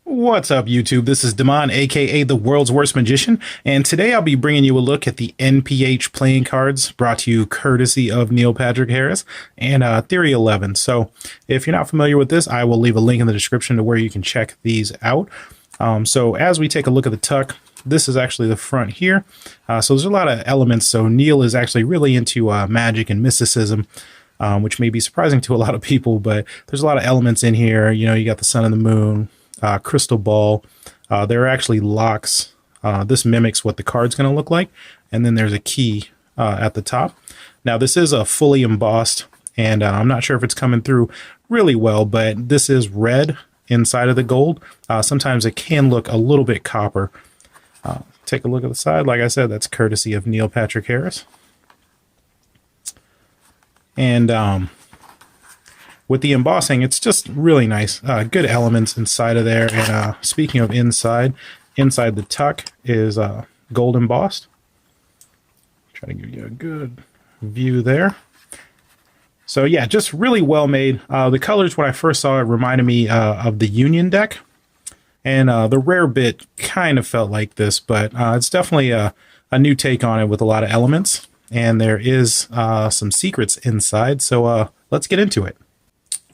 What's up, YouTube? This is Damon, aka the world's worst magician, and today I'll be bringing you a look at the NPH Playing Cards, brought to you courtesy of Neil Patrick Harris and Theory 11. So if you're not familiar with this, I will leave a link in the description to where you can check these out. So as we take a look at the tuck, this is actually the front here. So there's a lot of elements. So Neil is actually really into magic and mysticism, which may be surprising to a lot of people, but there's a lot of elements in here. You know, you got the sun and the moon, crystal ball. There are actually locks. This mimics what the card's going to look like. And then there's a key at the top. Now this is a fully embossed, and I'm not sure if it's coming through really well, but this is red inside of the gold. Sometimes it can look a little bit copper. Take a look at the side. Like I said, that's courtesy of Neil Patrick Harris. And with the embossing, it's just really nice. Good elements inside of there. And speaking of inside the tuck is gold embossed. Try to give you a good view there. So yeah, just really well made. The colors, when I first saw it, reminded me of the Union deck. And the rare bit kind of felt like this, but it's definitely a new take on it with a lot of elements. And there is some secrets inside, so let's get into it.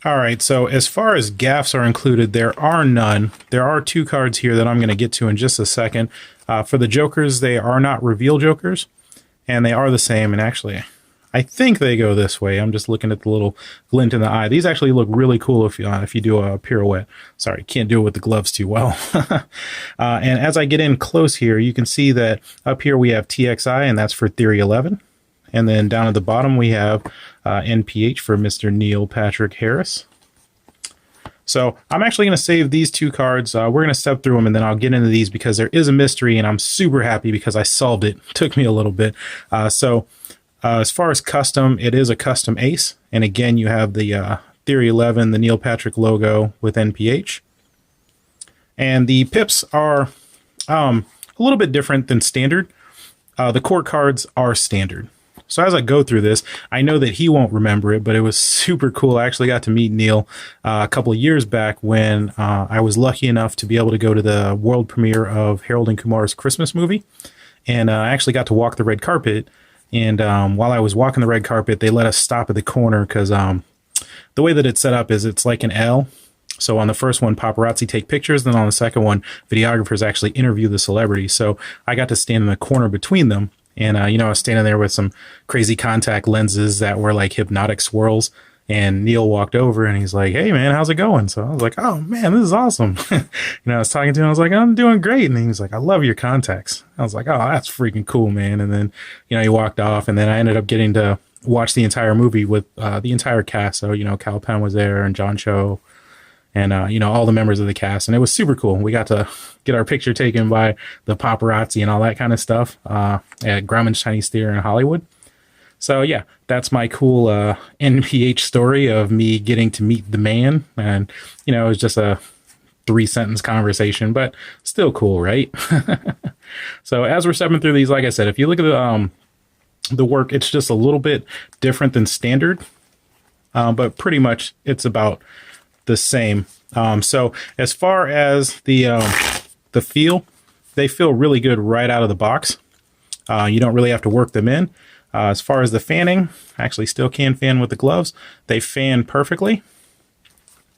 All right, so as far as gaffs are included, there are none. There are two cards here that I'm going to get to in just a second. For the jokers, they are not reveal jokers, and they are the same. And actually, I think they go this way. I'm just looking at the little glint in the eye. These actually look really cool if you do a pirouette. Sorry, can't do it with the gloves too well. And as I get in close here, you can see that up here we have TXI, and that's for Theory 11. And then down at the bottom we have NPH for Mr. Neil Patrick Harris. So I'm actually going to save these two cards. We're going to step through them, and then I'll get into these because there is a mystery, and I'm super happy because I solved it. It took me a little bit. As far as custom, it is a custom ace. And again, you have the Theory 11, the Neil Patrick logo with NPH. And the pips are a little bit different than standard. The court cards are standard. So as I go through this, I know that he won't remember it, but it was super cool. I actually got to meet Neil a couple of years back when I was lucky enough to be able to go to the world premiere of Harold and Kumar's Christmas movie. And I actually got to walk the red carpet. And while I was walking the red carpet, they let us stop at the corner because the way that it's set up is it's like an L. So on the first one, paparazzi take pictures. Then on the second one, videographers actually interview the celebrity. So I got to stand in the corner between them. And, I was standing there with some crazy contact lenses that were like hypnotic swirls. And Neil walked over and he's like, "Hey, man, how's it going?" So I was like, "Oh, man, this is awesome." I was talking to him. I was like, "I'm doing great." And he was like, "I love your contacts." I was like, "Oh, that's freaking cool, man." And then, he walked off. And then I ended up getting to watch the entire movie with the entire cast. So, Cal Penn was there and John Cho and, all the members of the cast. And it was super cool. We got to get our picture taken by the paparazzi and all that kind of stuff at Grauman's Chinese Theater in Hollywood. So, yeah, that's my cool NPH story of me getting to meet the man. And, it was just a 3-sentence conversation, but still cool, right? So as we're stepping through these, like I said, if you look at the work, it's just a little bit different than standard, but pretty much it's about the same. So as far as the feel, they feel really good right out of the box. You don't really have to work them in. As far as the fanning, I actually still can fan with the gloves. They fan perfectly.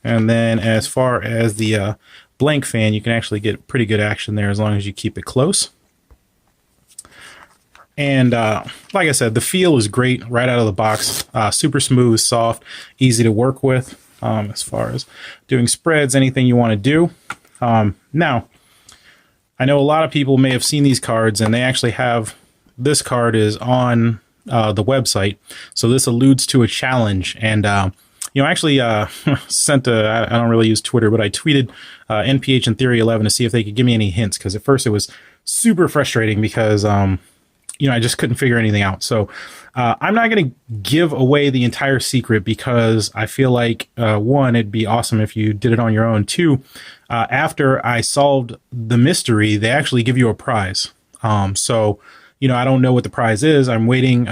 And then as far as the blank fan, you can actually get pretty good action there as long as you keep it close. And like I said, the feel is great right out of the box. Super smooth, soft, easy to work with. As far as doing spreads, anything you want to do. Now, I know a lot of people may have seen these cards, and they actually have, this card is on the website. So this alludes to a challenge. And, I actually sent I don't really use Twitter, but I tweeted NPH and Theory 11 to see if they could give me any hints. Because at first it was super frustrating because, I just couldn't figure anything out. So I'm not going to give away the entire secret because I feel like, one, it'd be awesome if you did it on your own. Two, after I solved the mystery, they actually give you a prize. So, I don't know what the prize is. I'm waiting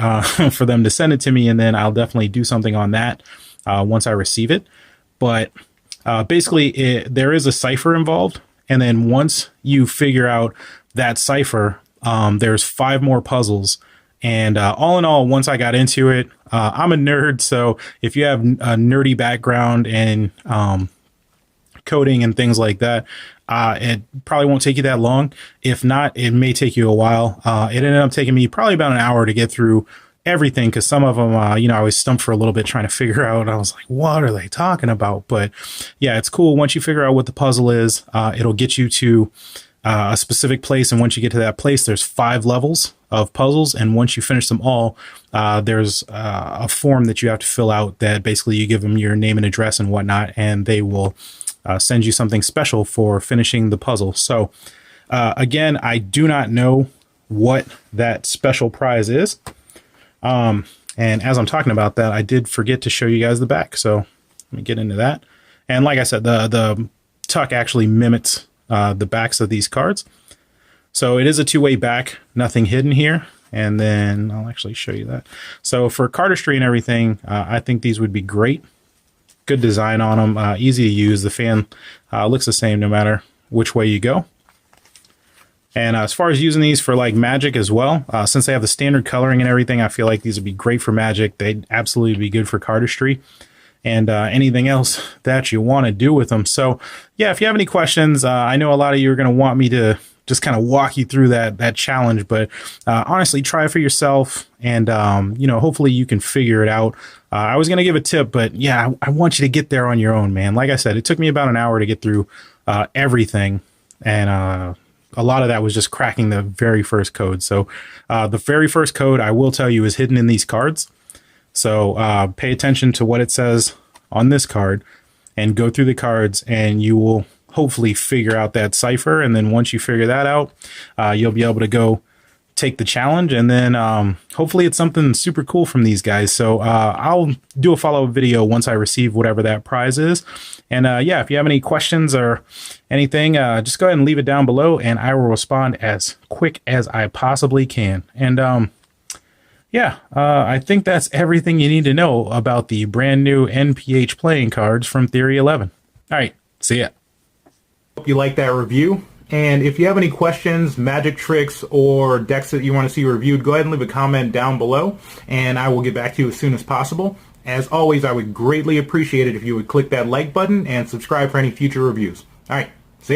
for them to send it to me, and then I'll definitely do something on that once I receive it. But basically, there is a cipher involved. And then once you figure out that cipher, there's 5 more puzzles. And all in all, once I got into it, I'm a nerd. So if you have a nerdy background and coding and things like that, it probably won't take you that long. If not, it may take you a while. It ended up taking me probably about an hour to get through everything, because some of them, I was stumped for a little bit trying to figure out. I was like, what are they talking about? But yeah, it's cool. Once you figure out what the puzzle is, it'll get you to a specific place. And once you get to that place, there's 5 levels of puzzles. And once you finish them all, there's a form that you have to fill out that basically you give them your name and address and whatnot, and they will send you something special for finishing the puzzle. So again, I do not know what that special prize is. And as I'm talking about that, I did forget to show you guys the back. So let me get into that. And like I said, the tuck actually mimics the backs of these cards. So it is a 2-way back, nothing hidden here. And then I'll actually show you that. So for cardistry and everything, I think these would be great. Good design on them, easy to use. The fan looks the same no matter which way you go. And as far as using these for like magic as well, since they have the standard coloring and everything, I feel like these would be great for magic. They'd absolutely be good for cardistry and anything else that you want to do with them. So yeah, if you have any questions, I know a lot of you are going to want me to just kind of walk you through that challenge, but honestly, try it for yourself, and hopefully you can figure it out. I was going to give a tip, but yeah, I want you to get there on your own, man. Like I said, it took me about an hour to get through everything, and a lot of that was just cracking the very first code. So the very first code, I will tell you, is hidden in these cards. So pay attention to what it says on this card and go through the cards, and you will hopefully figure out that cipher. And then once you figure that out, you'll be able to go take the challenge. And then hopefully it's something super cool from these guys. So I'll do a follow-up video once I receive whatever that prize is. And yeah, if you have any questions or anything, just go ahead and leave it down below, and I will respond as quick as I possibly can. And yeah, I think that's everything you need to know about the brand new NPH playing cards from Theory 11. All right, see ya. Hope you like that review. And if you have any questions, magic tricks, or decks that you want to see reviewed, go ahead and leave a comment down below, and I will get back to you as soon as possible. As always, I would greatly appreciate it if you would click that like button and subscribe for any future reviews. All right.